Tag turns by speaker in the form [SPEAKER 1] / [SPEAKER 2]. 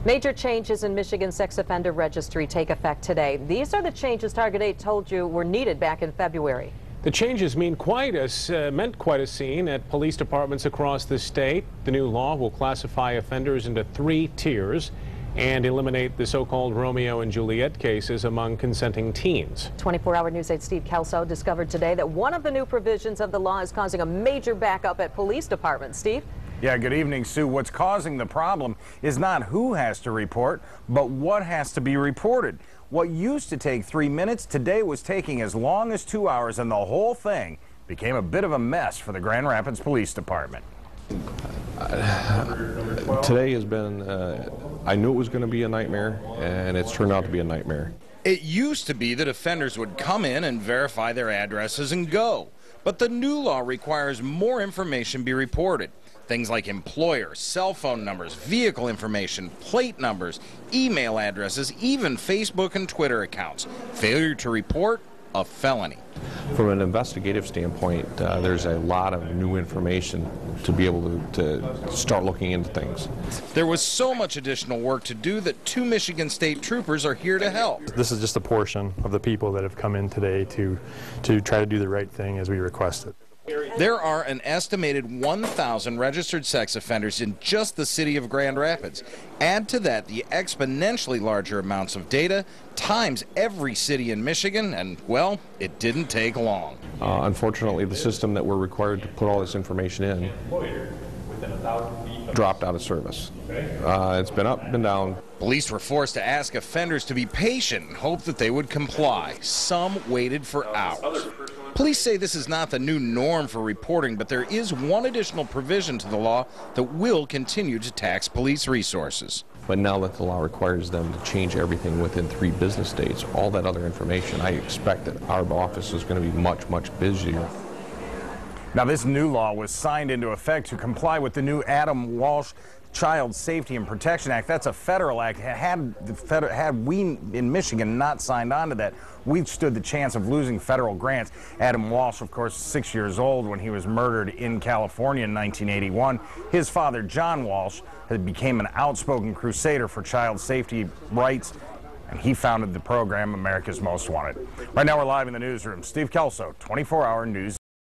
[SPEAKER 1] Major changes in Michigan's sex offender registry take effect today. These are the changes Target 8 told you were needed back in February.
[SPEAKER 2] The changes meant quite a scene at police departments across the state. The new law will classify offenders into 3 tiers and eliminate the so-called Romeo-and-Juliet cases among consenting teens.
[SPEAKER 1] 24-hour News 8's Steve Kelso discovered today that one of the new provisions of the law is causing a major backup at police departments. Steve?
[SPEAKER 3] Yeah, good evening, Sue. What's causing the problem is not who has to report, but what has to be reported. What used to take 3 minutes today was taking as long as 2 hours, and the whole thing became a bit of a mess for the Grand Rapids Police Department.
[SPEAKER 4] Today has been, I knew it was going to be a nightmare, and it's turned out to be a nightmare.
[SPEAKER 5] It used to be that offenders would come in and verify their addresses and go. But the new law requires more information be reported. Things like employer, cell phone numbers, vehicle information, plate numbers, email addresses, even Facebook and Twitter accounts. Failure to report, a felony.
[SPEAKER 4] From an investigative standpoint, there's a lot of new information to be able to start looking into things.
[SPEAKER 5] There was so much additional work to do that 2 Michigan State troopers are here to help.
[SPEAKER 6] This is just a portion of the people that have come in today to try to do the right thing as we requested.
[SPEAKER 5] There are an estimated 1,000 registered sex offenders in just the city of Grand Rapids. Add to that the exponentially larger amounts of data times every city in Michigan, and, well, it didn't take long.
[SPEAKER 4] Unfortunately, the system that we're required to put all this information in dropped out of service. It's been up and down.
[SPEAKER 5] Police were forced to ask offenders to be patient and hope that they would comply. Some waited for hours. Police say this is not the new norm for reporting, but there is one additional provision to the law that will continue to tax police resources.
[SPEAKER 4] But now that the law requires them to change everything within 3 business days, all that other information, I expect that our office is going to be much, much busier.
[SPEAKER 3] Now, this new law was signed into effect to comply with the new Adam Walsh Child Safety and Protection Act. That's a federal act. Had we in Michigan not signed on to that, we stood the chance of losing federal grants. Adam Walsh, of course, 6 years old when he was murdered in California in 1981. His father, John Walsh, had became an outspoken crusader for child safety rights, and he founded the program America's Most Wanted. Right now we're live in the newsroom. Steve Kelso, 24-hour News